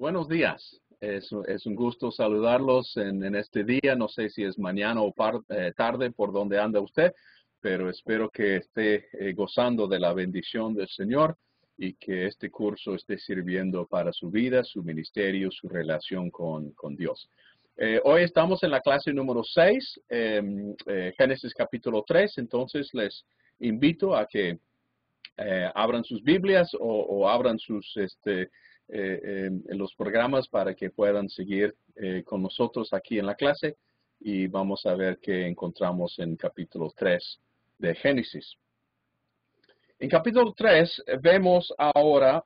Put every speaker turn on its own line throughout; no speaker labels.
Buenos días. Es un gusto saludarlos en este día. No sé si es mañana o tarde por donde anda usted, pero espero que esté gozando de la bendición del Señor y que este curso esté sirviendo para su vida, su ministerio, su relación con Dios. Hoy estamos en la clase número 6, Génesis capítulo 3. Entonces les invito a que abran sus Biblias o abran sus los programas para que puedan seguir con nosotros aquí en la clase, y vamos a ver qué encontramos en capítulo 3 de Génesis. En capítulo 3 vemos ahora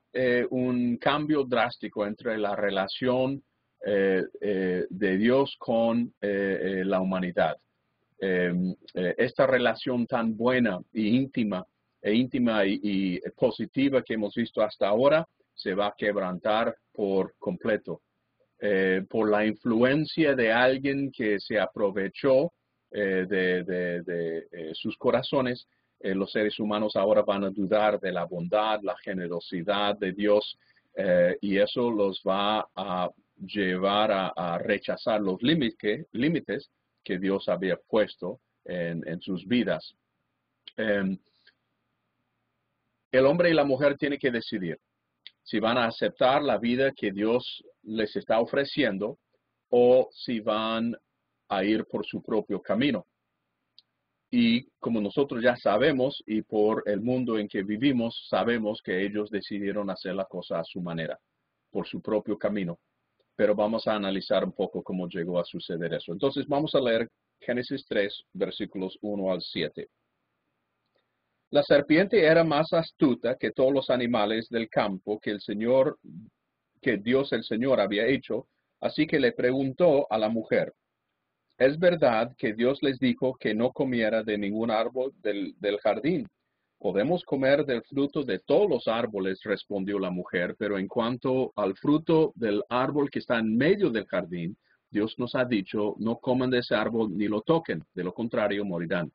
un cambio drástico entre la relación de Dios con la humanidad. Esta relación tan buena e íntima y positiva que hemos visto hasta ahora se va a quebrantar por completo por la influencia de alguien que se aprovechó de sus corazones. Los seres humanos ahora van a dudar de la bondad, la generosidad de Dios, y eso los va a llevar a rechazar los límites que Dios había puesto en sus vidas. El hombre y la mujer tienen que decidir si van a aceptar la vida que Dios les está ofreciendo o si van a ir por su propio camino. Y como nosotros ya sabemos, y por el mundo en que vivimos, sabemos que ellos decidieron hacer la cosa a su manera, por su propio camino. Pero vamos a analizar un poco cómo llegó a suceder eso. Entonces vamos a leer Génesis 3, versículos 1 al 7. La serpiente era más astuta que todos los animales del campo que Dios el Señor había hecho, así que le preguntó a la mujer: ¿es verdad que Dios les dijo que no comiera de ningún árbol del jardín? Podemos comer del fruto de todos los árboles, respondió la mujer, pero en cuanto al fruto del árbol que está en medio del jardín, Dios nos ha dicho: no coman de ese árbol ni lo toquen, de lo contrario morirán.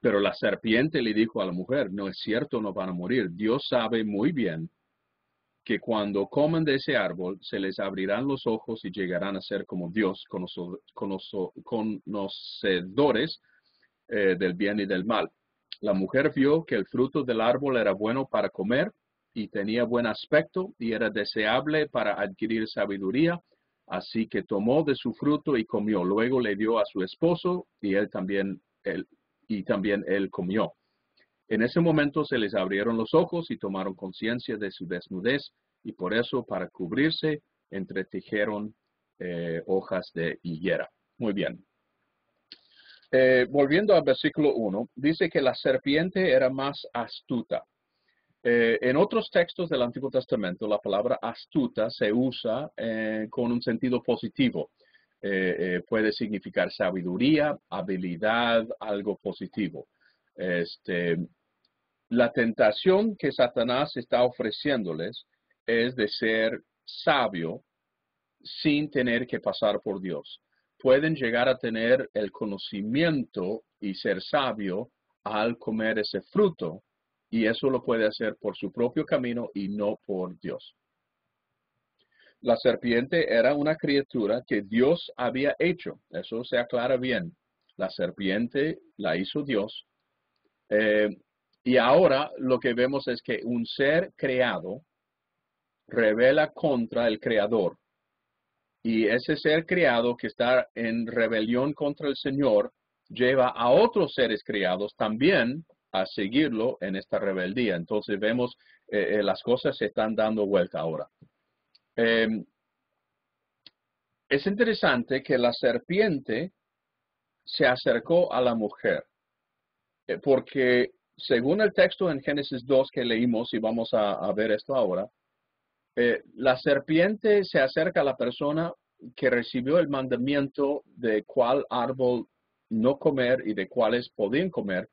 Pero la serpiente le dijo a la mujer: no es cierto, no van a morir. Dios sabe muy bien que cuando coman de ese árbol se les abrirán los ojos y llegarán a ser como Dios, conocedores del bien y del mal. La mujer vio que el fruto del árbol era bueno para comer y tenía buen aspecto y era deseable para adquirir sabiduría, así que tomó de su fruto y comió. Luego le dio a su esposo y también él comió. En ese momento se les abrieron los ojos y tomaron conciencia de su desnudez, y por eso, para cubrirse, entretejieron hojas de higuera. Muy bien. Volviendo al versículo 1, dice que la serpiente era más astuta. En otros textos del Antiguo Testamento, la palabra astuta se usa con un sentido positivo. Puede significar sabiduría, habilidad, algo positivo. La tentación que Satanás está ofreciéndoles es de ser sabio sin tener que pasar por Dios. Pueden llegar a tener el conocimiento y ser sabio al comer ese fruto, y eso lo puede hacer por su propio camino y no por Dios. La serpiente era una criatura que Dios había hecho. Eso se aclara bien. La serpiente la hizo Dios. Y ahora lo que vemos es que un ser creado rebela contra el Creador. Y ese ser creado que está en rebelión contra el Señor lleva a otros seres creados también a seguirlo en esta rebeldía. Entonces vemos las cosas se están dando vuelta ahora. Es interesante que la serpiente se acercó a la mujer, porque según el texto en Génesis 2 que leímos, y vamos a ver esto ahora, la serpiente se acerca a la persona que recibió el mandamiento de cuál árbol no comer y de cuáles podían comer.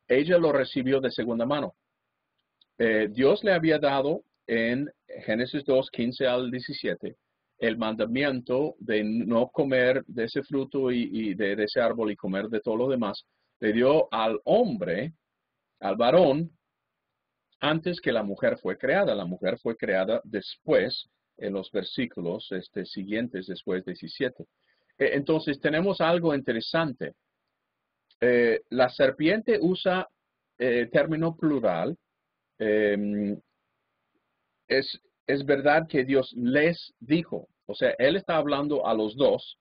Ella lo recibió de segunda mano. Dios le había dado en Génesis 2, 15 al 17, el mandamiento de no comer de ese fruto y de ese árbol y comer de todo lo demás. Le dio al hombre, al varón, antes que la mujer fue creada. La mujer fue creada después, en los versículos siguientes, después 17. Entonces, tenemos algo interesante. La serpiente usa término plural. Eh, es verdad que Dios les dijo. O sea, Él está hablando a los dos.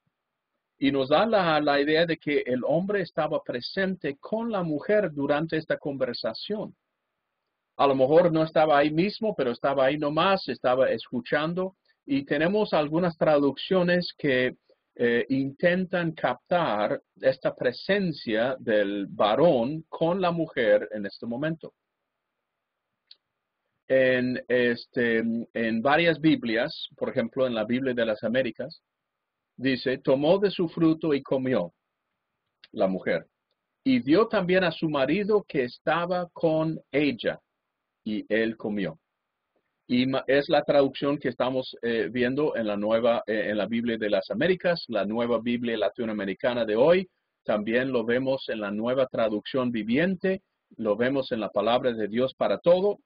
Y nos da la idea de que el hombre estaba presente con la mujer durante esta conversación. A lo mejor no estaba ahí mismo, pero estaba ahí nomás, estaba escuchando. Y tenemos algunas traducciones que intentan captar esta presencia del varón con la mujer en este momento. En varias Biblias, por ejemplo, en la Biblia de las Américas, dice, tomó de su fruto y comió la mujer. Y dio también a su marido que estaba con ella, y él comió. Y es la traducción que estamos viendo en en la Biblia de las Américas, la nueva Biblia latinoamericana de hoy. También lo vemos en la nueva traducción viviente, lo vemos en la palabra de Dios para todo.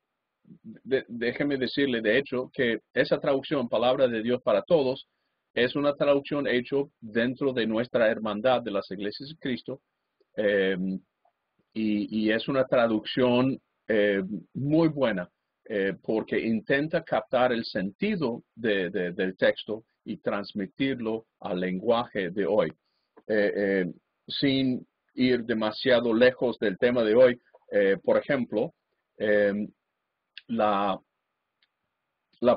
Déjeme decirle, de hecho, que esa traducción, palabra de Dios para todos, es una traducción hecha dentro de nuestra hermandad de las iglesias de Cristo. Y es una traducción muy buena porque intenta captar el sentido del texto y transmitirlo al lenguaje de hoy. Sin ir demasiado lejos del tema de hoy, por ejemplo, la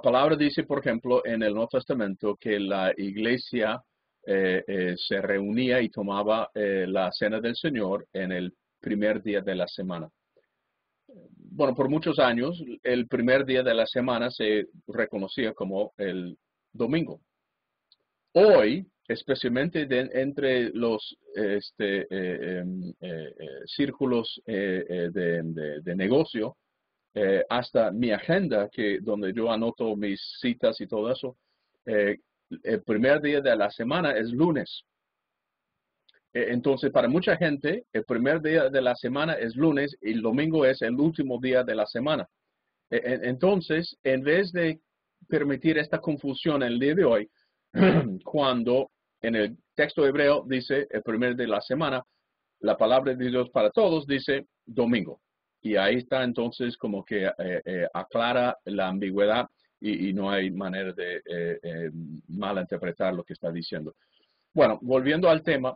palabra dice, por ejemplo, en el Nuevo Testamento que la iglesia se reunía y tomaba la cena del Señor en el primer día de la semana. Bueno, por muchos años, el primer día de la semana se reconocía como el domingo. Hoy, especialmente entre los círculos de negocio, hasta mi agenda, donde yo anoto mis citas y todo eso, el primer día de la semana es lunes. Entonces, para mucha gente, el primer día de la semana es lunes y el domingo es el último día de la semana. Entonces, en vez de permitir esta confusión en el día de hoy, cuando en el texto hebreo dice el primer día de la semana, la palabra de Dios para todos dice domingo. Y ahí está entonces como que aclara la ambigüedad y no hay manera de malinterpretar lo que está diciendo. Bueno, volviendo al tema,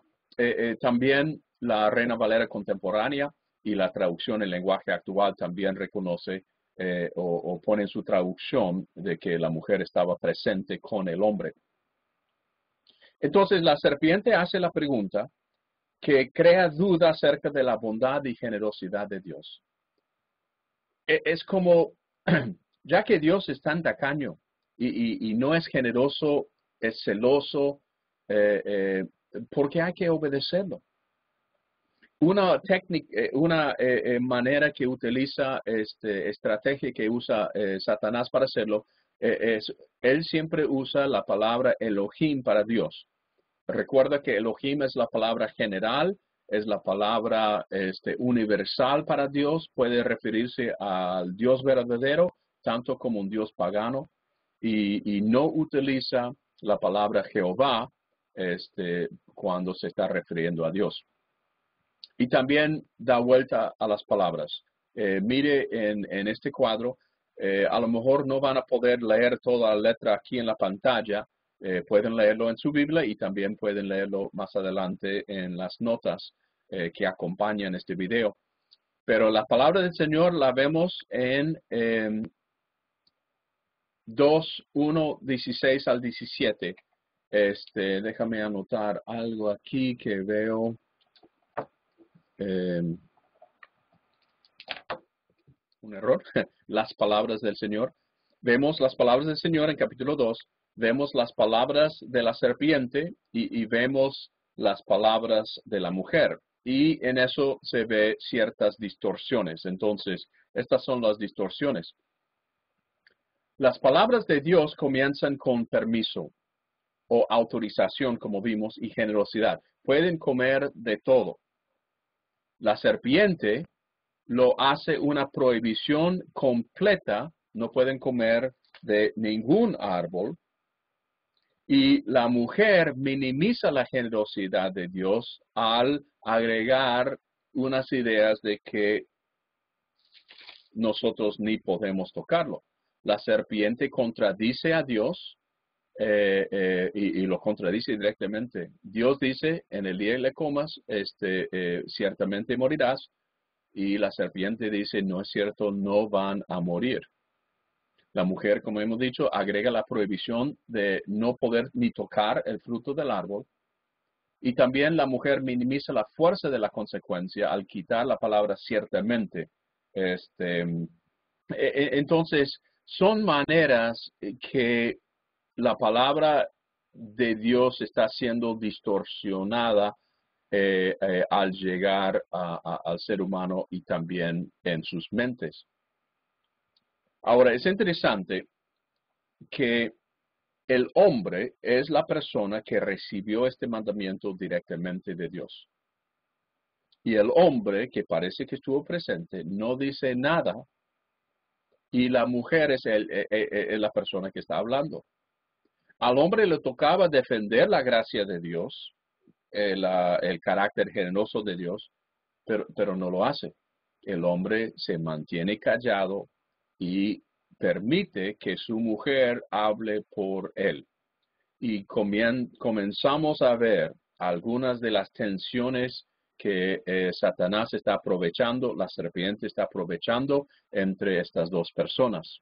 también la Reina Valera contemporánea y la traducción en lenguaje actual también reconoce o pone en su traducción de que la mujer estaba presente con el hombre. Entonces la serpiente hace la pregunta que crea duda acerca de la bondad y generosidad de Dios. Es como, ya que Dios es tan tacaño y no es generoso, es celoso, ¿por qué hay que obedecerlo? Una manera que utiliza, estrategia que usa Satanás para hacerlo, él siempre usa la palabra Elohim para Dios. Recuerda que Elohim es la palabra general, es la palabra universal para Dios, puede referirse al Dios verdadero, tanto como un Dios pagano, y no utiliza la palabra Jehová cuando se está refiriendo a Dios. Y también da vuelta a las palabras. Mire en este cuadro, a lo mejor no van a poder leer toda la letra aquí en la pantalla, pueden leerlo en su Biblia y también pueden leerlo más adelante en las notas que acompañan este video. Pero la palabra del Señor la vemos en 2, 1, 16 al 17. Déjame anotar algo aquí que veo. Un error. Las palabras del Señor. Vemos las palabras del Señor en capítulo 2. Vemos las palabras de la serpiente y vemos las palabras de la mujer. Y en eso se ve ciertas distorsiones. Entonces, estas son las distorsiones. Las palabras de Dios comienzan con permiso o autorización, como vimos, y generosidad. Pueden comer de todo. La serpiente lo hace una prohibición completa, no pueden comer de ningún árbol, y la mujer minimiza la generosidad de Dios al agregar unas ideas de que nosotros ni podemos tocarlo. La serpiente contradice a Dios y lo contradice directamente. Dios dice, en el día que le comas, ciertamente morirás. Y la serpiente dice, no es cierto, no van a morir. La mujer, como hemos dicho, agrega la prohibición de no poder ni tocar el fruto del árbol. Y también la mujer minimiza la fuerza de la consecuencia al quitar la palabra ciertamente. Entonces, son maneras que la palabra de Dios está siendo distorsionada al llegar al ser humano y también en sus mentes. Ahora, es interesante que el hombre es la persona que recibió este mandamiento directamente de Dios. Y el hombre, que parece que estuvo presente, no dice nada. Y la mujer es la persona que está hablando. Al hombre le tocaba defender la gracia de Dios, el carácter generoso de Dios, pero no lo hace. El hombre se mantiene callado y permite que su mujer hable por él. Y comenzamos a ver algunas de las tensiones que Satanás está aprovechando, la serpiente está aprovechando entre estas dos personas,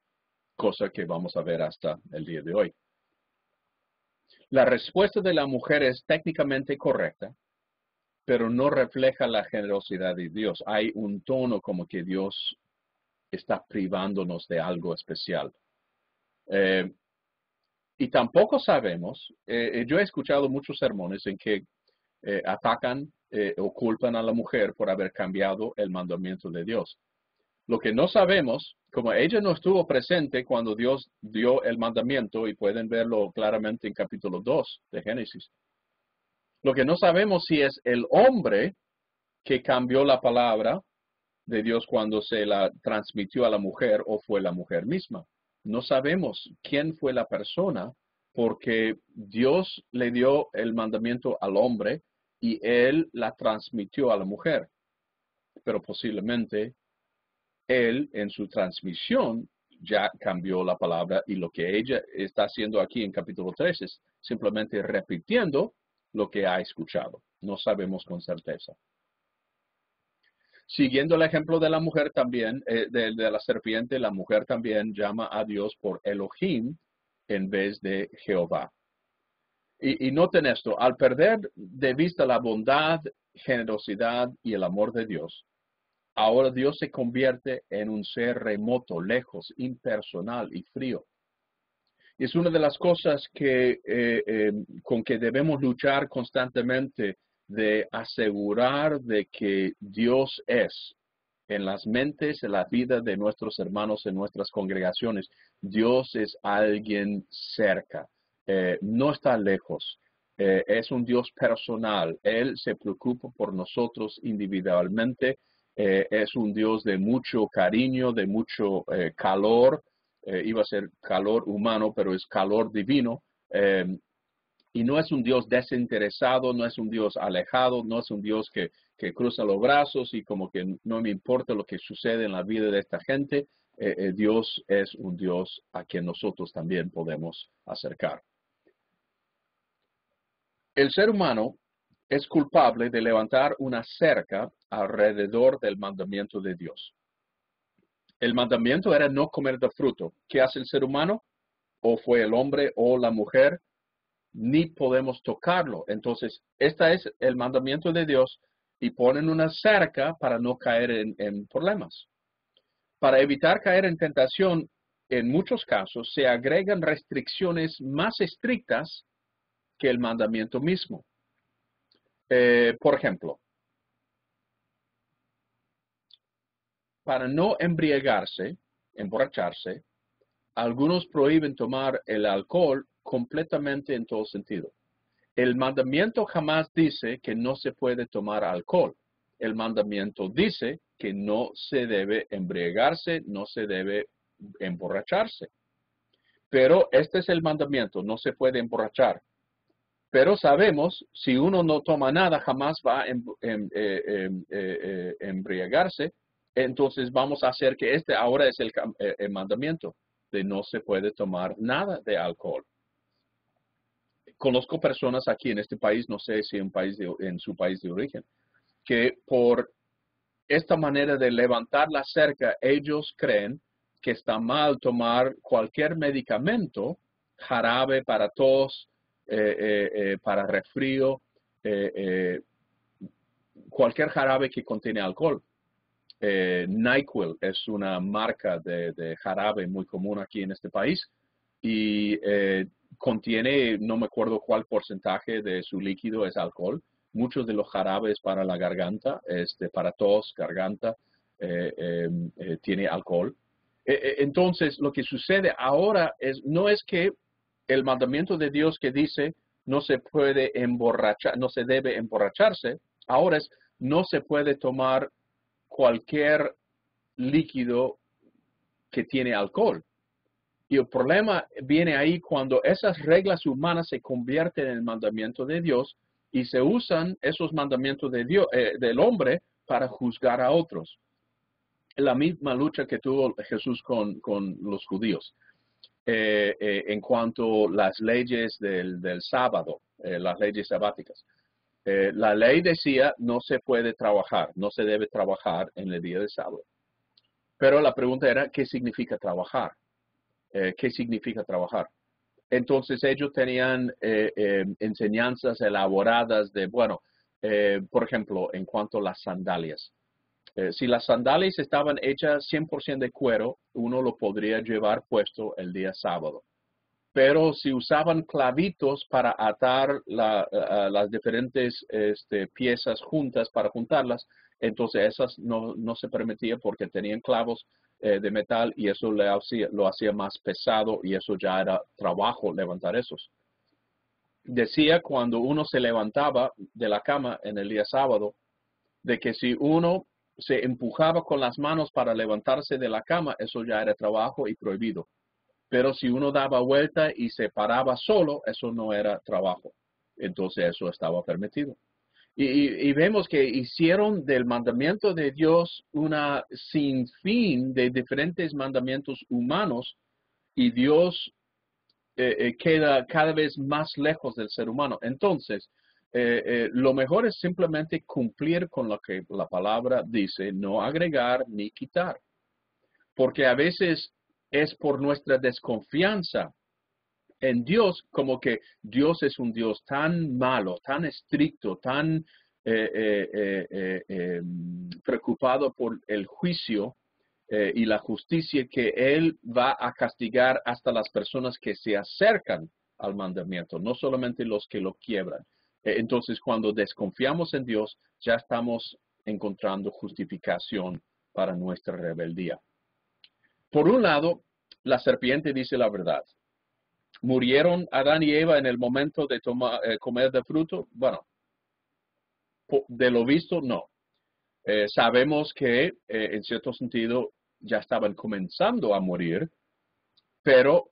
cosa que vamos a ver hasta el día de hoy. La respuesta de la mujer es técnicamente correcta, pero no refleja la generosidad de Dios. Hay un tono como que Dios está privándonos de algo especial. Y tampoco sabemos, yo he escuchado muchos sermones en que atacan o culpan a la mujer por haber cambiado el mandamiento de Dios. Lo que no sabemos, como ella no estuvo presente cuando Dios dio el mandamiento, y pueden verlo claramente en capítulo 2 de Génesis, lo que no sabemos si es el hombre que cambió la palabra de Dios cuando se la transmitió a la mujer o fue la mujer misma. No sabemos quién fue la persona porque Dios le dio el mandamiento al hombre y él la transmitió a la mujer. Pero posiblemente él en su transmisión ya cambió la palabra y lo que ella está haciendo aquí en capítulo 3 es simplemente repitiendo lo que ha escuchado. No sabemos con certeza. Siguiendo el ejemplo de la mujer también, de la serpiente, la mujer también llama a Dios por Elohim en vez de Jehová. Y noten esto, al perder de vista la bondad, generosidad y el amor de Dios, ahora Dios se convierte en un ser remoto, lejos, impersonal y frío. Y es una de las cosas con que debemos luchar constantemente, de asegurar de que Dios es en las mentes, en la vida de nuestros hermanos, en nuestras congregaciones. Dios es alguien cerca, no está lejos. Es un Dios personal. Él se preocupa por nosotros individualmente. Es un Dios de mucho cariño, de mucho calor. Iba a ser calor humano, pero es calor divino. Y no es un Dios desinteresado, no es un Dios alejado, no es un Dios que cruza los brazos y como que no me importa lo que sucede en la vida de esta gente. Dios es un Dios a quien nosotros también podemos acercar. El ser humano es culpable de levantar una cerca alrededor del mandamiento de Dios. El mandamiento era no comer de fruto. ¿Qué hace el ser humano? O fue el hombre o la mujer. Ni podemos tocarlo. Entonces, este es el mandamiento de Dios y ponen una cerca para no caer en problemas. Para evitar caer en tentación, en muchos casos se agregan restricciones más estrictas que el mandamiento mismo. Por ejemplo, para no emborracharse, algunos prohíben tomar el alcohol completamente en todo sentido. El mandamiento jamás dice que no se puede tomar alcohol. el mandamiento dice que no se debe embriagarse, no se debe emborracharse. Pero este es el mandamiento, no se puede emborrachar. Pero sabemos, si uno no toma nada, jamás va a embriagarse. Entonces vamos a hacer que este ahora es el mandamiento de no se puede tomar nada de alcohol. Conozco personas aquí en este país, no sé si en su país de origen, que por esta manera de levantar la cerca, ellos creen que está mal tomar cualquier medicamento, jarabe para tos, para resfrío, cualquier jarabe que contiene alcohol. NyQuil es una marca de jarabe muy común aquí en este país y contiene, no me acuerdo cuál porcentaje de su líquido es alcohol. Muchos de los jarabes para la garganta, para tos, garganta, tiene alcohol. Entonces, lo que sucede ahora no es que el mandamiento de Dios que dice no se puede emborrachar, no se debe emborracharse, ahora es no se puede tomar cualquier líquido que tiene alcohol. Y el problema viene ahí cuando esas reglas humanas se convierten en el mandamiento de Dios y se usan esos mandamientos de Dios, del hombre para juzgar a otros. La misma lucha que tuvo Jesús con los judíos en cuanto a las leyes del sábado, las leyes sabáticas. La ley decía no se puede trabajar, no se debe trabajar en el día del sábado. Pero la pregunta era, ¿qué significa trabajar? ¿Qué significa trabajar? Entonces ellos tenían enseñanzas elaboradas de, bueno, por ejemplo, en cuanto a las sandalias. Si las sandalias estaban hechas 100% de cuero, uno lo podría llevar puesto el día sábado. Pero si usaban clavitos para atar las diferentes piezas juntas, para juntarlas, entonces esas no se permitía porque tenían clavos de metal y eso lo hacía más pesado y eso ya era trabajo levantar esos. Decía cuando uno se levantaba de la cama en el día sábado, de que si uno se empujaba con las manos para levantarse de la cama, eso ya era trabajo y prohibido. Pero si uno daba vuelta y se paraba solo, eso no era trabajo. Entonces eso estaba permitido. Y vemos que hicieron del mandamiento de Dios una sinfín de diferentes mandamientos humanos y Dios queda cada vez más lejos del ser humano. Entonces, lo mejor es simplemente cumplir con lo que la palabra dice, no agregar ni quitar. Porque a veces es por nuestra desconfianza en Dios, como que Dios es un Dios tan malo, tan estricto, tan preocupado por el juicio y la justicia, que Él va a castigar hasta las personas que se acercan al mandamiento, no solamente los que lo quiebran. Entonces, cuando desconfiamos en Dios, ya estamos encontrando justificación para nuestra rebeldía. Por un lado, la serpiente dice la verdad. ¿Murieron Adán y Eva en el momento de comer de fruto? Bueno, de lo visto, no. Sabemos que en cierto sentido ya estaban comenzando a morir, pero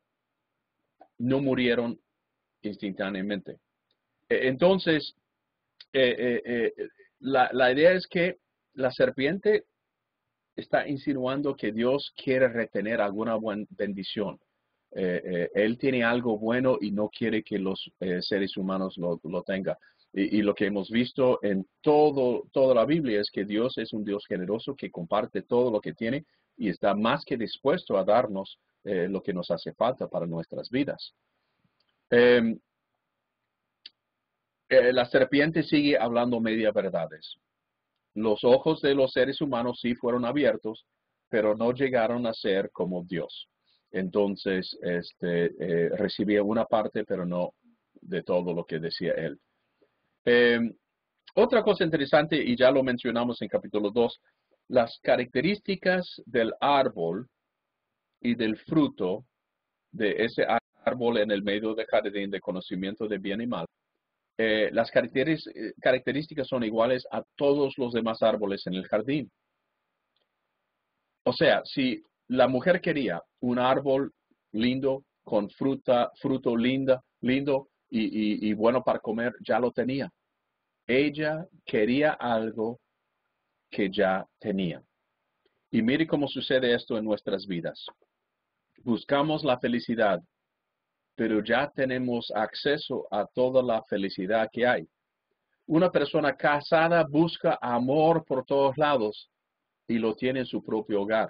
no murieron instantáneamente. Entonces, la idea es que la serpiente está insinuando que Dios quiere retener alguna buena bendición. Él tiene algo bueno y no quiere que los seres humanos lo tengan. Y lo que hemos visto en toda la Biblia es que Dios es un Dios generoso que comparte todo lo que tiene y está más que dispuesto a darnos lo que nos hace falta para nuestras vidas. La serpiente sigue hablando media verdades. Los ojos de los seres humanos sí fueron abiertos, pero no llegaron a ser como Dios. Entonces, recibía una parte, pero no de todo lo que decía él. Otra cosa interesante, y ya lo mencionamos en capítulo 2, las características del árbol y del fruto de ese árbol en el medio del jardín de conocimiento de bien y mal las características son iguales a todos los demás árboles en el jardín. O sea, si la mujer quería un árbol lindo, con fruto lindo y bueno para comer, ya lo tenía. Ella quería algo que ya tenía. Y mire cómo sucede esto en nuestras vidas. Buscamos la felicidad, pero ya tenemos acceso a toda la felicidad que hay. Una persona casada busca amor por todos lados y lo tiene en su propio hogar.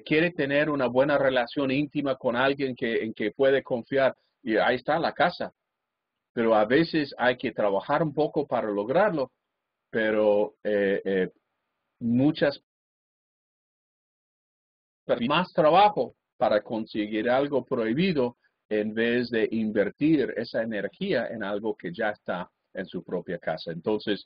Quiere tener una buena relación íntima con alguien en que puede confiar y ahí está la casa. Pero a veces hay que trabajar un poco para lograrlo, pero muchas más trabajo para conseguir algo prohibido en vez de invertir esa energía en algo que ya está en su propia casa. Entonces,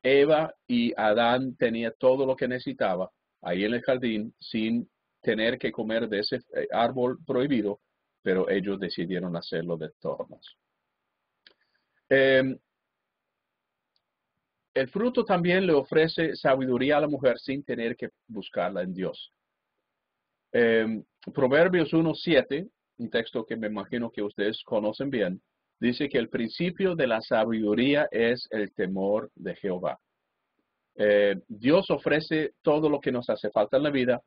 Eva y Adán tenían todo lo que necesitaba ahí en el jardín sin tener que comer de ese árbol prohibido, pero ellos decidieron hacerlo de todos modos. El fruto también le ofrece sabiduría a la mujer sin tener que buscarla en Dios. Proverbios 1:7, un texto que me imagino que ustedes conocen bien, dice que el principio de la sabiduría es el temor de Jehová. Dios ofrece todo lo que nos hace falta en la vida,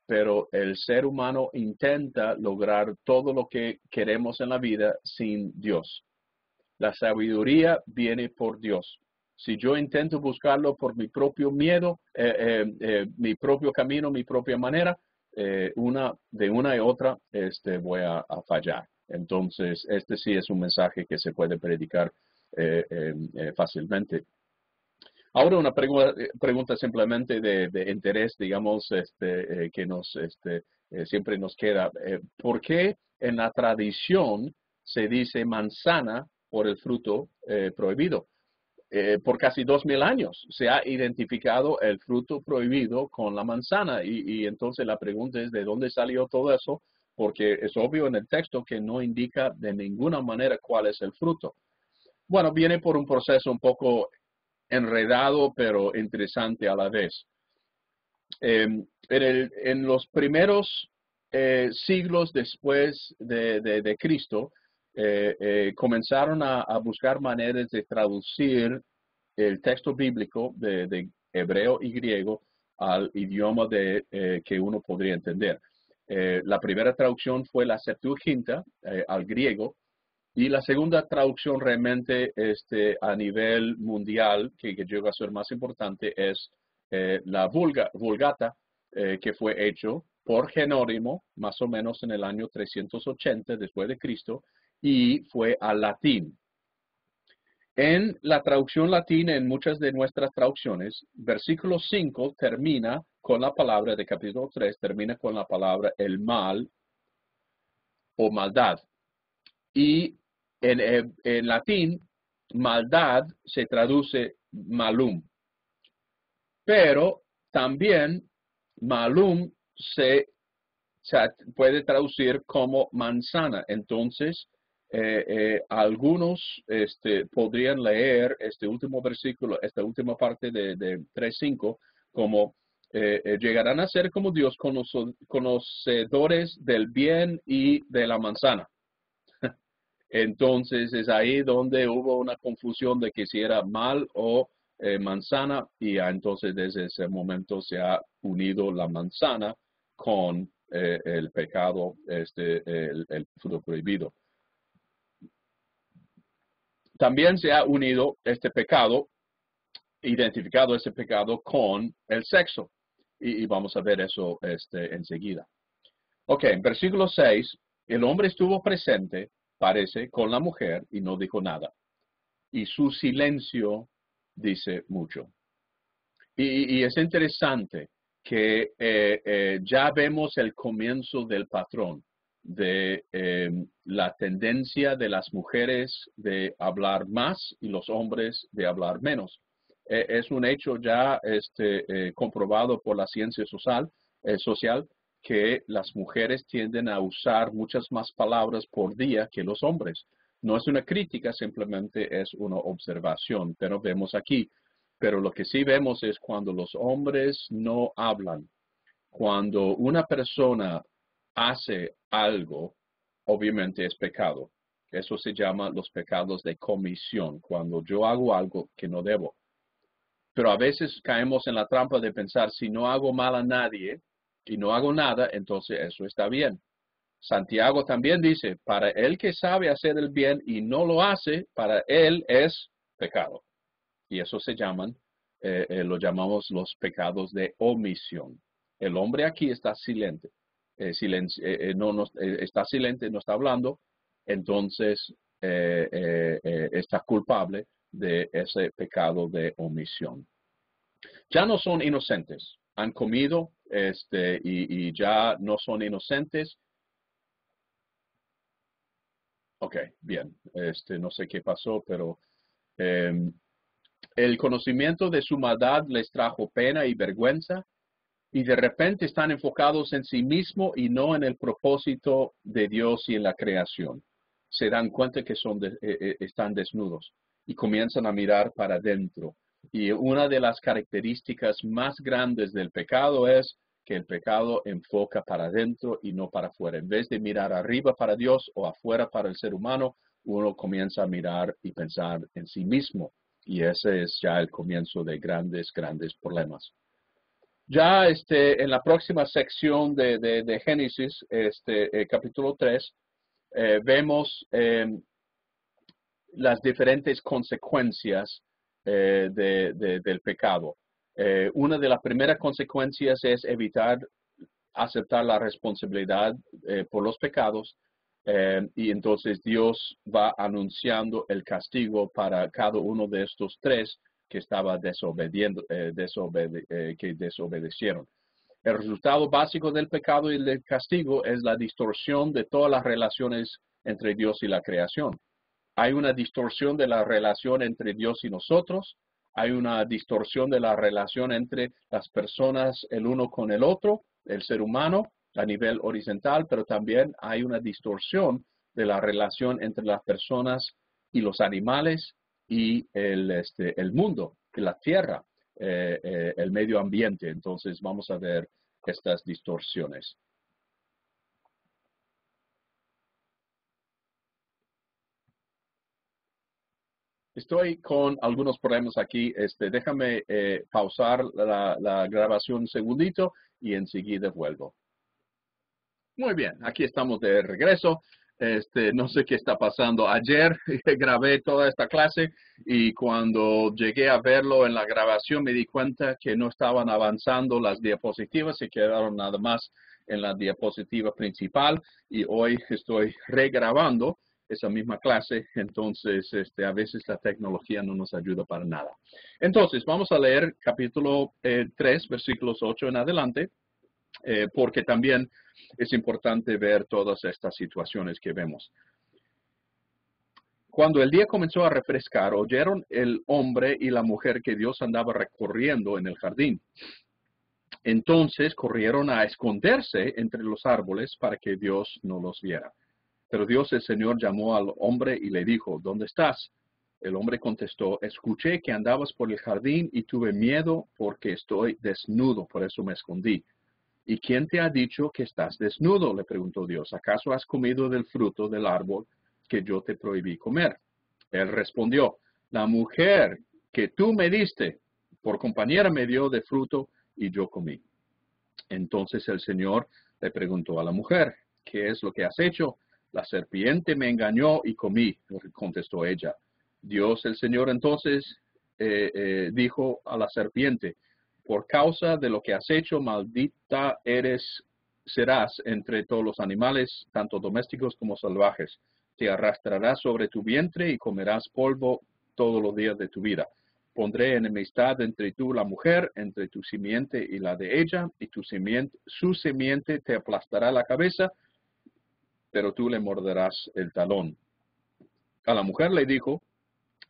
pero el ser humano intenta lograr todo lo que queremos en la vida sin Dios. La sabiduría viene por Dios. Si yo intento buscarlo por mi propio miedo, mi propio camino, mi propia manera, de una y otra voy a fallar. Entonces, este sí es un mensaje que se puede predicar fácilmente. Ahora una pregunta simplemente de interés, digamos, que siempre nos queda. ¿Por qué en la tradición se dice manzana por el fruto prohibido? Por casi 2000 años se ha identificado el fruto prohibido con la manzana y entonces la pregunta es ¿de dónde salió todo eso? Porque es obvio en el texto que no indica de ninguna manera cuál es el fruto. Bueno, viene por un proceso un poco enredado, pero interesante a la vez. En los primeros siglos después de Cristo, comenzaron a buscar maneras de traducir el texto bíblico de hebreo y griego al idioma que uno podría entender. La primera traducción fue la Septuaginta al griego, y la segunda traducción realmente a nivel mundial, que llega a ser más importante, es la Vulgata, que fue hecho por Jerónimo, más o menos en el año 380 después de Cristo, y fue al latín. En la traducción latina, en muchas de nuestras traducciones, versículo 5 termina con la palabra de capítulo 3, termina con la palabra el mal o maldad. Y en latín, maldad se traduce malum. Pero también malum se puede traducir como manzana. Entonces, algunos podrían leer este último versículo, esta última parte de 3:5, como llegarán a ser como Dios, conocedores del bien y de la manzana. Entonces es ahí donde hubo una confusión de que si era mal o manzana y entonces desde ese momento se ha unido la manzana con el pecado, el fruto prohibido. También se ha unido este pecado, identificado ese pecado con el sexo. Y vamos a ver eso enseguida. Ok, en versículo 6, el hombre estuvo presente, parece, con la mujer y no dijo nada. Y su silencio dice mucho. Y es interesante que ya vemos el comienzo del patrón de la tendencia de las mujeres de hablar más y los hombres de hablar menos. Es un hecho ya comprobado por la ciencia social que las mujeres tienden a usar muchas más palabras por día que los hombres. No es una crítica, simplemente es una observación, pero vemos aquí. Pero lo que sí vemos es cuando los hombres no hablan. Cuando una persona hace algo, obviamente es pecado. Eso se llama los pecados de comisión, cuando yo hago algo que no debo. Pero a veces caemos en la trampa de pensar, si no hago mal a nadie y no hago nada, entonces eso está bien. Santiago también dice, para el que sabe hacer el bien y no lo hace, para él es pecado. Y eso lo llamamos los pecados de omisión. El hombre aquí está silente, está silente, no está hablando, entonces está culpable de ese pecado de omisión. Ya no son inocentes, han comido y ya no son inocentes. Ok, bien, no sé qué pasó, pero el conocimiento de su maldad les trajo pena y vergüenza, y de repente están enfocados en sí mismo y no en el propósito de Dios y en la creación. Se dan cuenta que están desnudos y comienzan a mirar para adentro. Y una de las características más grandes del pecado es que el pecado enfoca para adentro y no para afuera. En vez de mirar arriba para Dios o afuera para el ser humano, uno comienza a mirar y pensar en sí mismo. Y ese es ya el comienzo de grandes problemas. Ya en la próxima sección de Génesis, capítulo 3, vemos las diferentes consecuencias del pecado. Una de las primeras consecuencias es evitar aceptar la responsabilidad por los pecados, y entonces Dios va anunciando el castigo para cada uno de estos tres que estaba que desobedecieron. El resultado básico del pecado y del castigo es la distorsión de todas las relaciones entre Dios y la creación. Hay una distorsión de la relación entre Dios y nosotros. Hay una distorsión de la relación entre las personas el uno con el otro, el ser humano a nivel horizontal, pero también hay una distorsión de la relación entre las personas y los animales y el mundo, la tierra, el medio ambiente. Entonces vamos a ver estas distorsiones. Estoy con algunos problemas aquí. Déjame pausar la grabación un segundito y enseguida vuelvo. Muy bien, aquí estamos de regreso. No sé qué está pasando. Ayer grabé toda esta clase y cuando llegué a verlo en la grabación me di cuenta que no estaban avanzando las diapositivas, se quedaron nada más en la diapositiva principal y hoy estoy regrabando esa misma clase, entonces a veces la tecnología no nos ayuda para nada. Entonces, vamos a leer capítulo 3, versículos 8 en adelante, porque también es importante ver todas estas situaciones que vemos. Cuando el día comenzó a refrescar, oyeron el hombre y la mujer que Dios andaba recorriendo en el jardín. Entonces corrieron a esconderse entre los árboles para que Dios no los viera. Pero Dios el Señor llamó al hombre y le dijo, ¿dónde estás? El hombre contestó, escuché que andabas por el jardín y tuve miedo porque estoy desnudo, por eso me escondí. ¿Y quién te ha dicho que estás desnudo? Le preguntó Dios. ¿Acaso has comido del fruto del árbol que yo te prohibí comer? Él respondió, la mujer que tú me diste por compañera me dio de fruto y yo comí. Entonces el Señor le preguntó a la mujer, ¿qué es lo que has hecho? La serpiente me engañó y comí, contestó ella. Dios el Señor entonces dijo a la serpiente, por causa de lo que has hecho, maldita serás entre todos los animales, tanto domésticos como salvajes. Te arrastrarás sobre tu vientre y comerás polvo todos los días de tu vida. Pondré enemistad entre tú, la mujer, entre tu simiente y la de ella, y su simiente te aplastará la cabeza, pero tú le morderás el talón. A la mujer le dijo,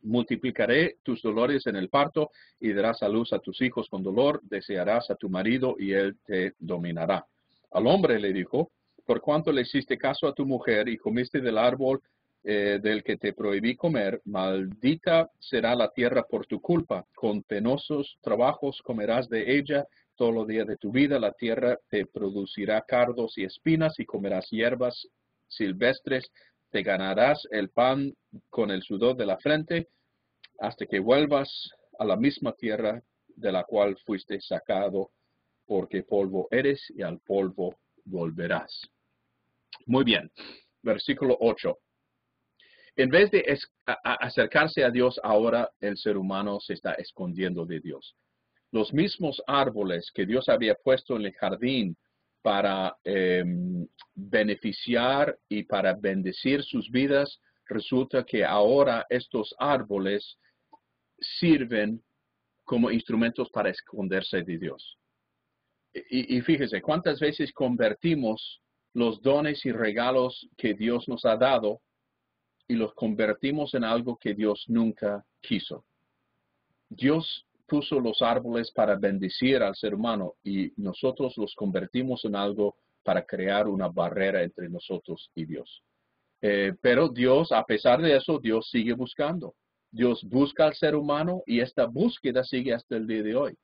multiplicaré tus dolores en el parto y darás a luz a tus hijos con dolor, desearás a tu marido y él te dominará. Al hombre le dijo, por cuanto le hiciste caso a tu mujer y comiste del árbol del que te prohibí comer, maldita será la tierra por tu culpa. Con penosos trabajos comerás de ella todos los días de tu vida. La tierra te producirá cardos y espinas y comerás hierbas silvestres. Te ganarás el pan con el sudor de la frente hasta que vuelvas a la misma tierra de la cual fuiste sacado, porque polvo eres y al polvo volverás. Muy bien. Versículo 8. En vez de acercarse a Dios, ahora el ser humano se está escondiendo de Dios. Los mismos árboles que Dios había puesto en el jardín para beneficiar y para bendecir sus vidas, resulta que ahora estos árboles sirven como instrumentos para esconderse de Dios. Y fíjese, ¿cuántas veces convertimos los dones y regalos que Dios nos ha dado y los convertimos en algo que Dios nunca quiso? Dios puso los árboles para bendecir al ser humano y nosotros los convertimos en algo para crear una barrera entre nosotros y Dios. Pero Dios, a pesar de eso, Dios sigue buscando. Dios busca al ser humano y esta búsqueda sigue hasta el día de hoy.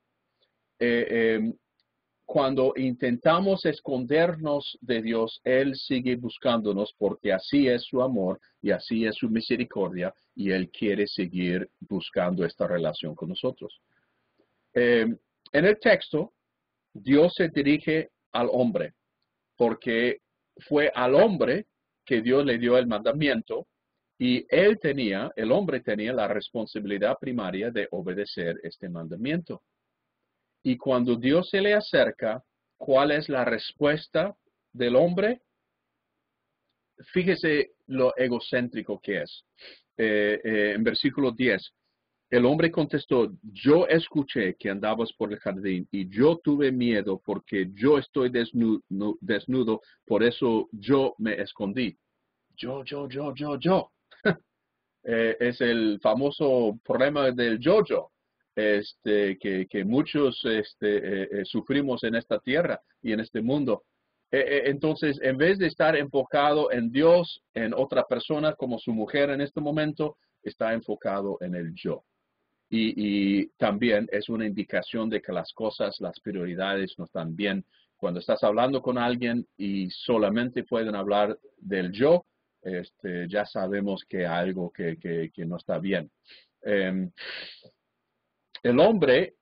Cuando intentamos escondernos de Dios, Él sigue buscándonos porque así es su amor y así es su misericordia y Él quiere seguir buscando esta relación con nosotros. En el texto, Dios se dirige al hombre porque fue al hombre que Dios le dio el mandamiento y el hombre tenía la responsabilidad primaria de obedecer este mandamiento. Y cuando Dios se le acerca, ¿cuál es la respuesta del hombre? Fíjese lo egocéntrico que es. En versículo 10, el hombre contestó, yo escuché que andabas por el jardín y yo tuve miedo porque yo estoy desnudo, por eso yo me escondí. Yo. Es el famoso problema del yo-yo. Que muchos sufrimos en esta tierra y en este mundo. Entonces, en vez de estar enfocado en Dios, en otra persona como su mujer en este momento, está enfocado en el yo. Y también es una indicación de que las cosas, las prioridades no están bien. Cuando estás hablando con alguien y solamente pueden hablar del yo, ya sabemos que hay algo que no está bien. El hombre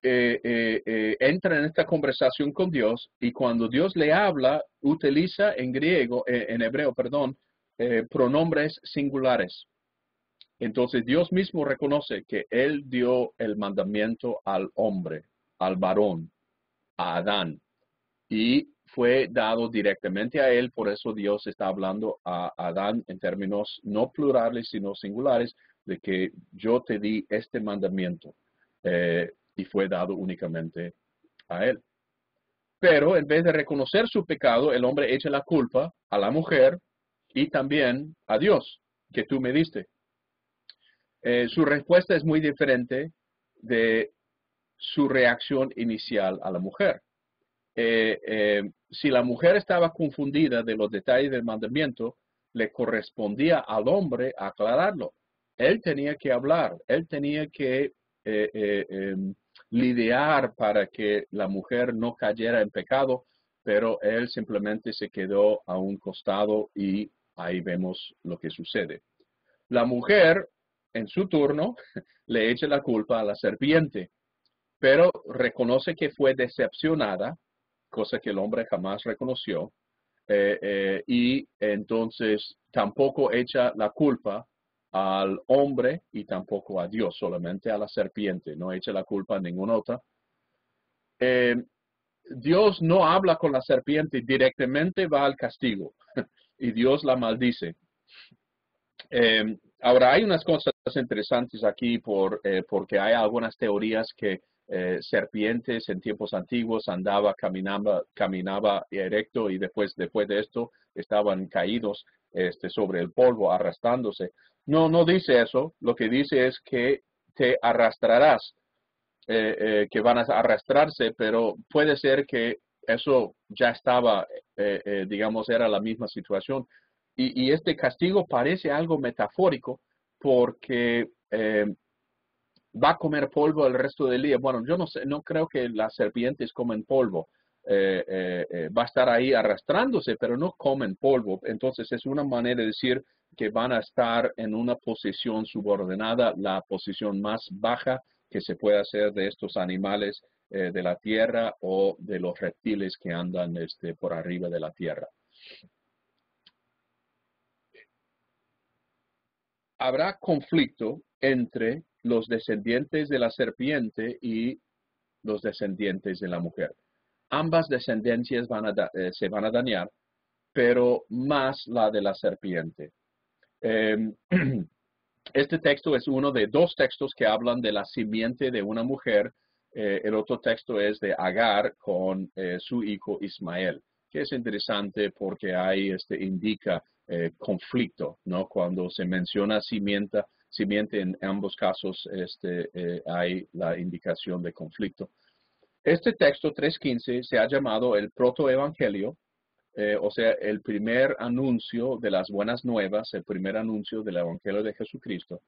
entra en esta conversación con Dios y cuando Dios le habla, utiliza en hebreo, pronombres singulares. Entonces Dios mismo reconoce que Él dio el mandamiento al hombre, al varón, a Adán, y fue dado directamente a Él, por eso Dios está hablando a Adán en términos no plurales, sino singulares, de que yo te di este mandamiento. Y fue dado únicamente a él. Pero en vez de reconocer su pecado, el hombre echa la culpa a la mujer y también a Dios, que tú me diste. Su respuesta es muy diferente de su reacción inicial a la mujer. Si la mujer estaba confundida de los detalles del mandamiento, le correspondía al hombre aclararlo. Él tenía que hablar, él tenía que lidiar para que la mujer no cayera en pecado, pero él simplemente se quedó a un costado y ahí vemos lo que sucede. La mujer, en su turno, le echa la culpa a la serpiente, pero reconoce que fue decepcionada, cosa que el hombre jamás reconoció, y entonces tampoco echa la culpa al hombre y tampoco a Dios, solamente a la serpiente, no echa la culpa a ninguna otra. Dios no habla con la serpiente directamente, va al castigo y Dios la maldice. Ahora, hay unas cosas interesantes aquí porque hay algunas teorías que serpientes en tiempos antiguos caminaba erecto y después de esto estaban caídos sobre el polvo, arrastrándose. No dice eso. Lo que dice es que te arrastrarás, que van a arrastrarse, pero puede ser que eso ya estaba, digamos, era la misma situación. Y este castigo parece algo metafórico porque va a comer polvo el resto del día. Bueno, yo no sé, no creo que las serpientes comen polvo. Va a estar ahí arrastrándose, pero no comen polvo. Entonces es una manera de decir que van a estar en una posición subordinada, la posición más baja que se puede hacer de estos animales de la tierra o de los reptiles que andan por arriba de la tierra. Habrá conflicto entre los descendientes de la serpiente y los descendientes de la mujer. Ambas descendencias se van a dañar, pero más la de la serpiente. Este texto es uno de dos textos que hablan de la simiente de una mujer. El otro texto es de Agar con su hijo Ismael, que es interesante porque ahí indica conflicto, ¿no? Cuando se menciona simiente en ambos casos hay la indicación de conflicto. Este texto 3.15 se ha llamado el protoevangelio, o sea, el primer anuncio de las buenas nuevas, el primer anuncio del Evangelio de Jesucristo.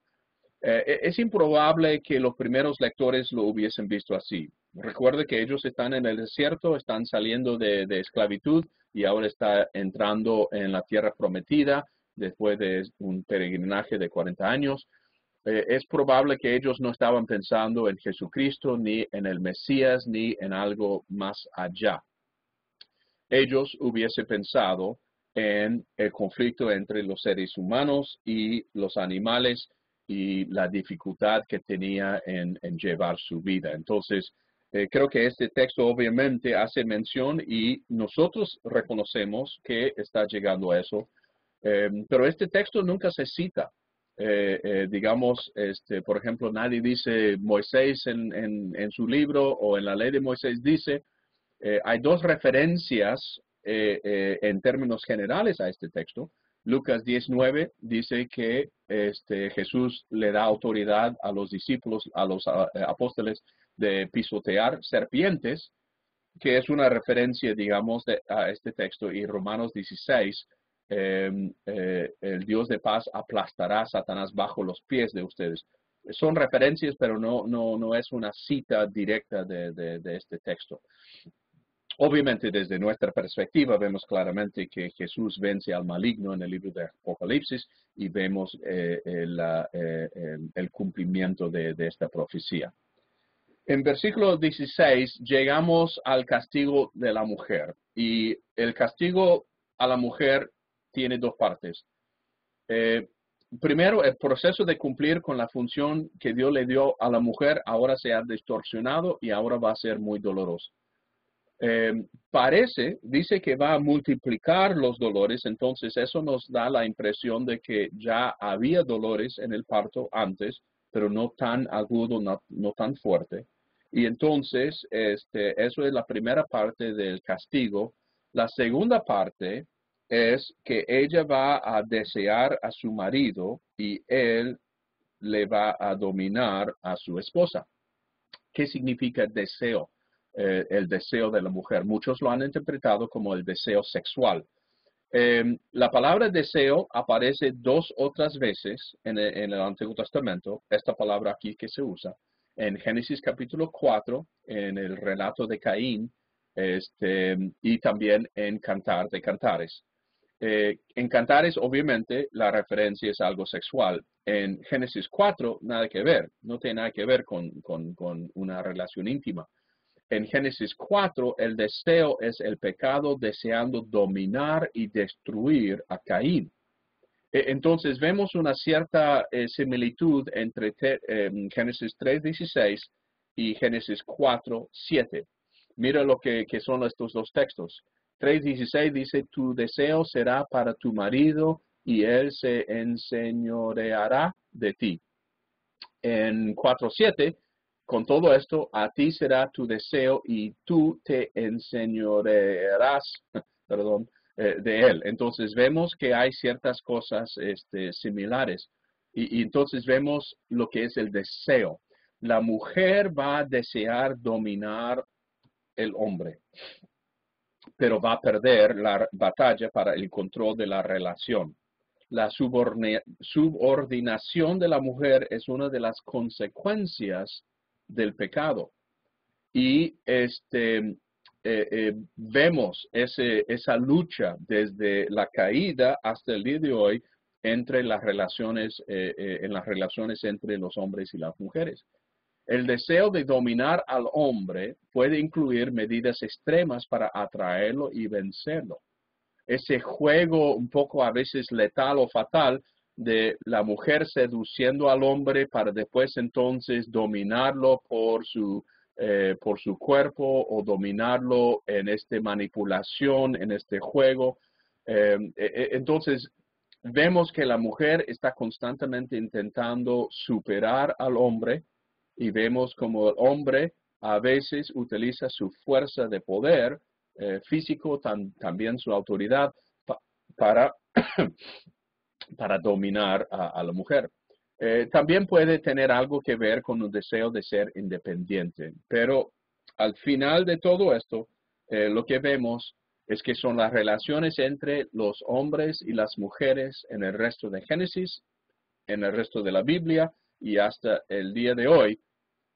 Es improbable que los primeros lectores lo hubiesen visto así. Recuerde que ellos están en el desierto, están saliendo de esclavitud y ahora está entrando en la tierra prometida después de un peregrinaje de 40 años. Es probable que ellos no estaban pensando en Jesucristo, ni en el Mesías, ni en algo más allá. Ellos hubiesen pensado en el conflicto entre los seres humanos y los animales y la dificultad que tenía en llevar su vida. Entonces, creo que este texto obviamente hace mención y nosotros reconocemos que está llegando a eso, pero este texto nunca se cita. Digamos, por ejemplo, nadie dice Moisés en su libro o en la ley de Moisés dice. Hay dos referencias en términos generales a este texto. Lucas 19 dice que Jesús le da autoridad a los discípulos, a los apóstoles, de pisotear serpientes, que es una referencia, digamos, a este texto. Y Romanos 16, el Dios de paz aplastará a Satanás bajo los pies de ustedes. Son referencias, pero no es una cita directa de este texto. Obviamente, desde nuestra perspectiva, vemos claramente que Jesús vence al maligno en el libro de Apocalipsis y vemos el cumplimiento de esta profecía. En versículo 16 llegamos al castigo de la mujer y el castigo a la mujer tiene dos partes. Primero, el proceso de cumplir con la función que Dios le dio a la mujer ahora se ha distorsionado y ahora va a ser muy doloroso. Dice que va a multiplicar los dolores, entonces eso nos da la impresión de que ya había dolores en el parto antes, pero no tan agudo, no tan fuerte. Y entonces, eso es la primera parte del castigo. La segunda parte es que ella va a desear a su marido y él le va a dominar a su esposa. ¿Qué significa deseo? El deseo de la mujer. Muchos lo han interpretado como el deseo sexual. La palabra deseo aparece 2 otras veces en el Antiguo Testamento, esta palabra aquí que se usa, en Génesis capítulo 4, en el relato de Caín, y también en Cantar de Cantares. En Cantares, obviamente, la referencia es algo sexual. En Génesis 4, nada que ver, no tiene nada que ver con una relación íntima. En Génesis 4, el deseo es el pecado deseando dominar y destruir a Caín. Entonces vemos una cierta similitud entre Génesis 3:16 y Génesis 4:7. Mira lo que son estos dos textos. 3:16 dice, tu deseo será para tu marido y él se enseñoreará de ti. En 4:7, con todo esto, a ti será tu deseo y tú te enseñorearás, perdón, de él. Entonces vemos que hay ciertas cosas similares. Y entonces vemos lo que es el deseo. La mujer va a desear dominar el hombre. pero va a perder la batalla para el control de la relación. La subordinación de la mujer es una de las consecuencias del pecado. Y vemos esa lucha desde la caída hasta el día de hoy entre las relaciones, en las relaciones entre los hombres y las mujeres. El deseo de dominar al hombre puede incluir medidas extremas para atraerlo y vencerlo. Ese juego un poco a veces letal o fatal de la mujer seduciendo al hombre para después entonces dominarlo por su cuerpo o dominarlo en esta manipulación, en este juego. Entonces, vemos que la mujer está constantemente intentando superar al hombre y vemos como el hombre a veces utiliza su fuerza de poder físico, también su autoridad para, para dominar a la mujer. También puede tener algo que ver con un deseo de ser independiente, pero al final de todo esto, lo que vemos es que son las relaciones entre los hombres y las mujeres en el resto de Génesis, en el resto de la Biblia y hasta el día de hoy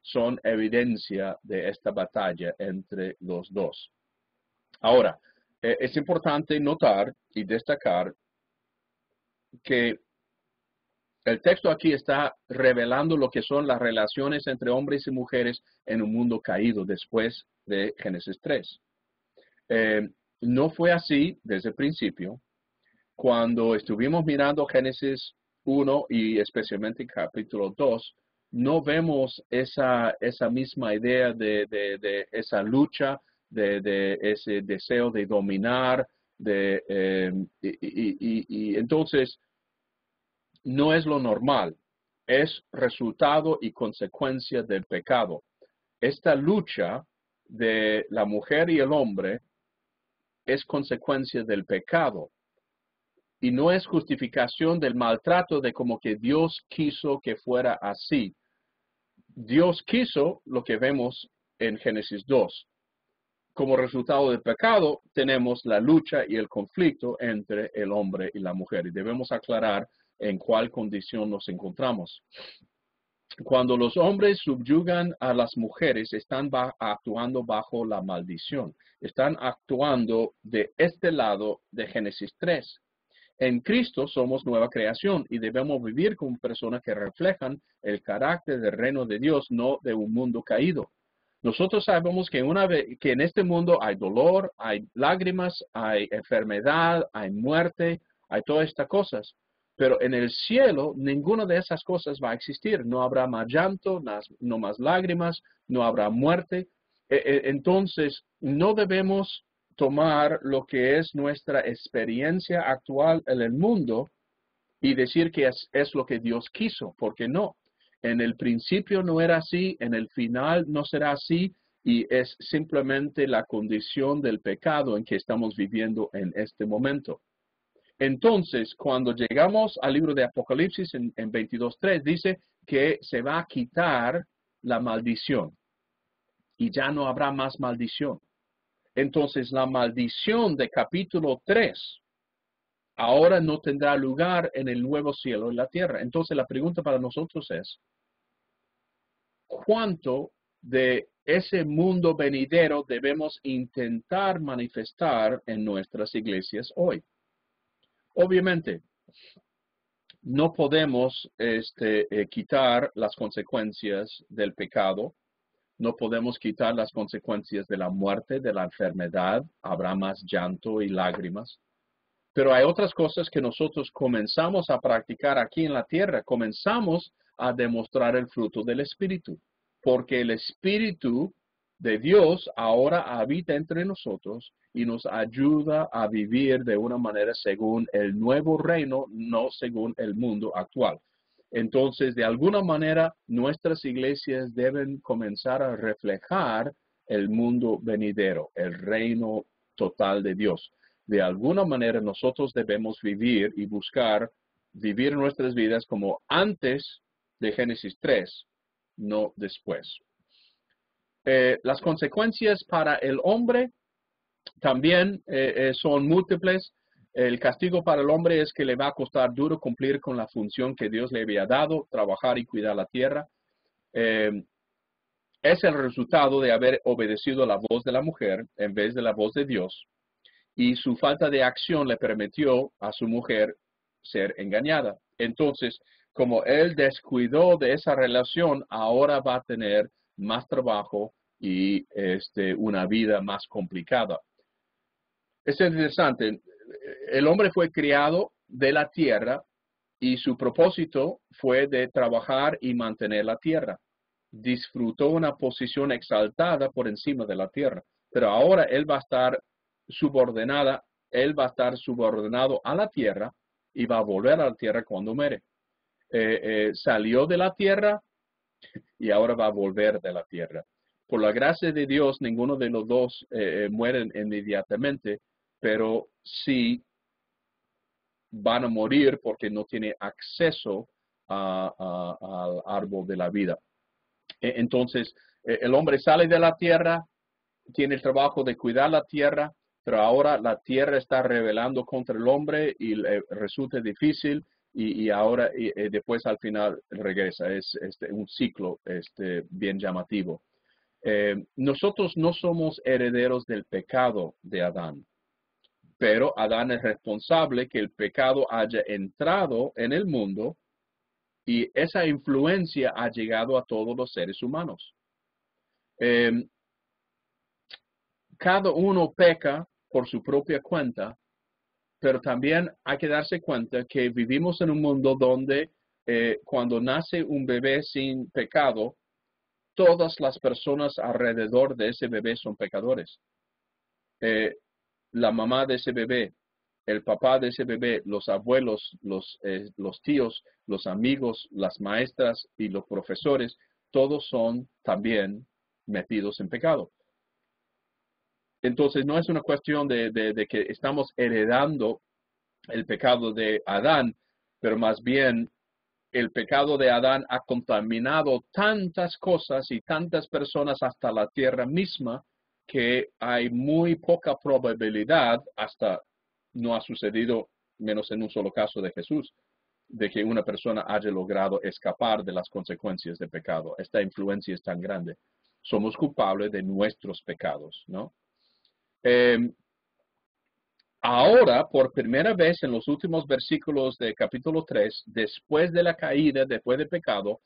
son evidencia de esta batalla entre los dos. Ahora, es importante notar y destacar que el texto aquí está revelando lo que son las relaciones entre hombres y mujeres en un mundo caído después de Génesis 3. No fue así desde el principio. Cuando estuvimos mirando Génesis 1 y especialmente capítulo 2, no vemos esa misma idea de esa lucha, de ese deseo de dominar, y entonces no es lo normal, es resultado y consecuencia del pecado. Esta lucha de la mujer y el hombre es consecuencia del pecado. Y no es justificación del maltrato de como que Dios quiso que fuera así. Dios quiso lo que vemos en Génesis 2. Como resultado del pecado, tenemos la lucha y el conflicto entre el hombre y la mujer. Y debemos aclarar en cuál condición nos encontramos. Cuando los hombres subyugan a las mujeres, están actuando bajo la maldición. Están actuando de este lado de Génesis 3. En Cristo somos nueva creación y debemos vivir como personas que reflejan el carácter del reino de Dios, no de un mundo caído. Nosotros sabemos que que en este mundo hay dolor, hay lágrimas, hay enfermedad, hay muerte, hay todas estas cosas. Pero en el cielo ninguna de esas cosas va a existir. No habrá más llanto, no más lágrimas, no habrá muerte. Entonces, no debemos tomar lo que es nuestra experiencia actual en el mundo y decir que es lo que Dios quiso, porque no. En el principio no era así, en el final no será así, y es simplemente la condición del pecado en que estamos viviendo en este momento. Entonces, cuando llegamos al libro de Apocalipsis en 22:3, dice que se va a quitar la maldición y ya no habrá más maldición. Entonces, la maldición de capítulo 3 ahora no tendrá lugar en el nuevo cielo y la tierra. Entonces, la pregunta para nosotros es, ¿cuánto de ese mundo venidero debemos intentar manifestar en nuestras iglesias hoy? Obviamente, no podemos quitar las consecuencias del pecado. No podemos quitar las consecuencias de la muerte, de la enfermedad. Habrá más llanto y lágrimas. Pero hay otras cosas que nosotros comenzamos a practicar aquí en la tierra. Comenzamos a demostrar el fruto del Espíritu. Porque el Espíritu de Dios ahora habita entre nosotros y nos ayuda a vivir de una manera según el nuevo reino, no según el mundo actual. Entonces, de alguna manera, nuestras iglesias deben comenzar a reflejar el mundo venidero, el reino total de Dios. De alguna manera, nosotros debemos vivir y buscar vivir nuestras vidas como antes de Génesis 3, no después. Las consecuencias para el hombre También son múltiples. El castigo para el hombre es que le va a costar duro cumplir con la función que Dios le había dado, trabajar y cuidar la tierra. Es el resultado de haber obedecido la voz de la mujer en vez de la voz de Dios. Y su falta de acción le permitió a su mujer ser engañada. Entonces, como él descuidó de esa relación, ahora va a tener más trabajo y una vida más complicada. Es interesante. El hombre fue criado de la tierra y su propósito fue de trabajar y mantener la tierra. Disfrutó una posición exaltada por encima de la tierra. Pero ahora él va a estar subordinado a la tierra y va a volver a la tierra cuando muere. Salió de la tierra y ahora va a volver de la tierra. Por la gracia de Dios, ninguno de los dos mueren inmediatamente, pero sí van a morir porque no tienen acceso al árbol de la vida. Entonces, el hombre sale de la tierra, tiene el trabajo de cuidar la tierra, pero ahora la tierra está rebelando contra el hombre y resulta difícil y ahora después al final regresa. Es un ciclo bien llamativo. Nosotros no somos herederos del pecado de Adán, pero Adán es responsable que el pecado haya entrado en el mundo y esa influencia ha llegado a todos los seres humanos. Cada uno peca por su propia cuenta, pero también hay que darse cuenta que vivimos en un mundo donde cuando nace un bebé sin pecado, todas las personas alrededor de ese bebé son pecadores. La mamá de ese bebé, el papá de ese bebé, los abuelos, los tíos, los amigos, las maestras y los profesores, todos son también metidos en pecado. Entonces no es una cuestión de que estamos heredando el pecado de Adán, pero más bien el pecado de Adán ha contaminado tantas cosas y tantas personas hasta la tierra misma que hay muy poca probabilidad, hasta no ha sucedido menos en un solo caso de Jesús, de que una persona haya logrado escapar de las consecuencias del pecado. Esta influencia es tan grande. Somos culpables de nuestros pecados, ¿no? Ahora, por primera vez en los últimos versículos de capítulo 3, después de la caída, después del pecado,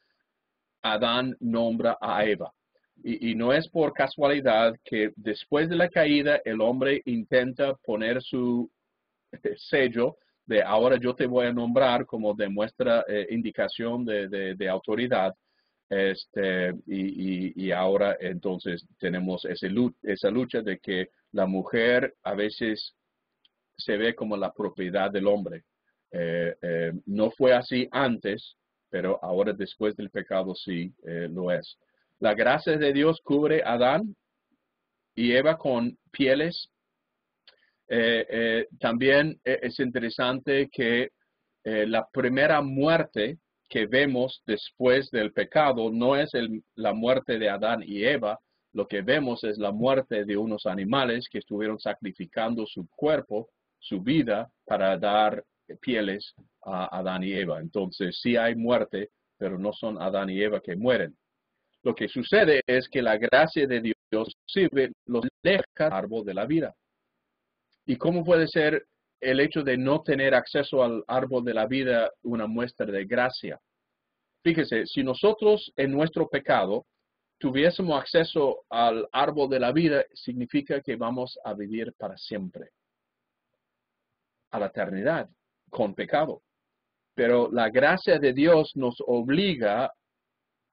Adán nombra a Eva. Y no es por casualidad que después de la caída el hombre intenta poner su sello de ahora yo te voy a nombrar como demuestra indicación de autoridad. Y ahora entonces tenemos esa lucha de que la mujer a veces se ve como la propiedad del hombre. No fue así antes, pero ahora después del pecado sí lo es. La gracia de Dios cubre a Adán y Eva con pieles. También es interesante que la primera muerte que vemos después del pecado no es la muerte de Adán y Eva. Lo que vemos es la muerte de unos animales que estuvieron sacrificando su cuerpo, su vida, para dar pieles a Adán y Eva. Entonces sí hay muerte, pero no son Adán y Eva que mueren. Lo que sucede es que la gracia de Dios sirve, los deja al árbol de la vida. ¿Y cómo puede ser el hecho de no tener acceso al árbol de la vida una muestra de gracia? Fíjese, si nosotros en nuestro pecado tuviésemos acceso al árbol de la vida, significa que vamos a vivir para siempre, a la eternidad, con pecado. Pero la gracia de Dios nos obliga a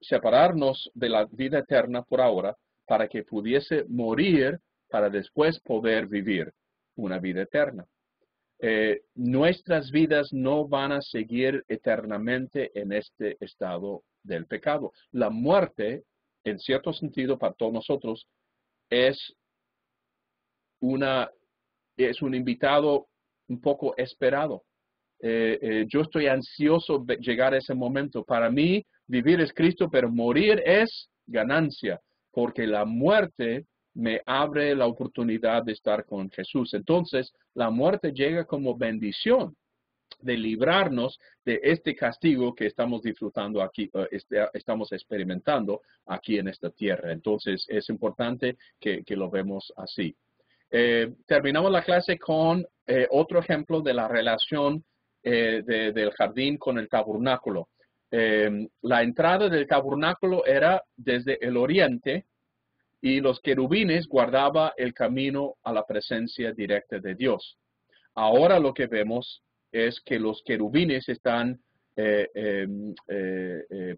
separarnos de la vida eterna por ahora para que pudiese morir para después poder vivir una vida eterna. Nuestras vidas no van a seguir eternamente en este estado del pecado. La muerte, en cierto sentido, para todos nosotros, es un invitado un poco esperado. Yo estoy ansioso de llegar a ese momento. Para mí, vivir es Cristo, pero morir es ganancia, porque la muerte me abre la oportunidad de estar con Jesús. Entonces, la muerte llega como bendición de librarnos de este castigo que estamos disfrutando aquí, estamos experimentando aquí en esta tierra. Entonces, es importante que lo vemos así. Terminamos la clase con otro ejemplo de la relación del jardín con el tabernáculo. La entrada del tabernáculo era desde el oriente y los querubines guardaban el camino a la presencia directa de Dios. Ahora lo que vemos es que los querubines están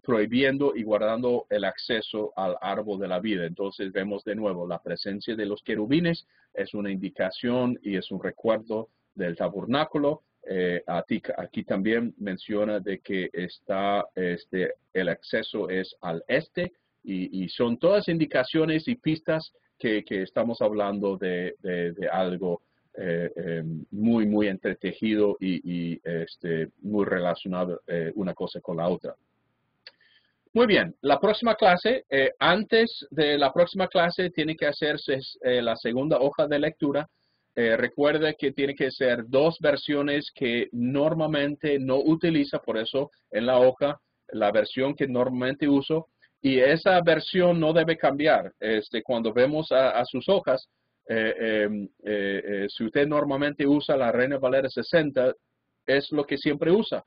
prohibiendo y guardando el acceso al árbol de la vida. Entonces vemos de nuevo la presencia de los querubines es una indicación y es un recuerdo del tabernáculo. Aquí también menciona de que el acceso es al este y son todas indicaciones y pistas que estamos hablando de algo muy, muy entretejido y muy relacionado una cosa con la otra. Muy bien, la próxima clase, antes de la próxima clase tiene que hacerse la segunda hoja de lectura. Recuerda que tiene que ser 2 versiones que normalmente no utiliza, por eso en la hoja, la versión que normalmente uso, y esa versión no debe cambiar. Cuando vemos a sus hojas, si usted normalmente usa la Reina Valera 60, es lo que siempre usa,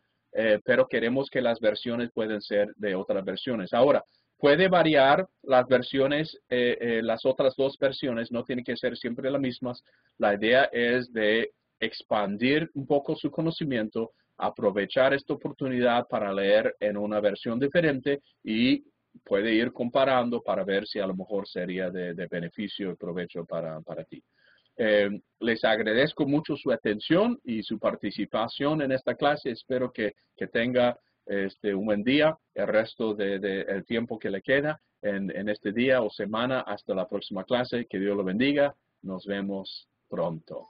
pero queremos que las versiones pueden ser de otras versiones. Ahora, puede variar las versiones, las otras 2 versiones, no tienen que ser siempre las mismas. La idea es de expandir un poco su conocimiento, aprovechar esta oportunidad para leer en una versión diferente y puede ir comparando para ver si a lo mejor sería de beneficio y provecho para ti. Les agradezco mucho su atención y su participación en esta clase. Espero que tenga un buen día, el resto del tiempo que le queda en este día o semana hasta la próxima clase. Que Dios lo bendiga. Nos vemos pronto.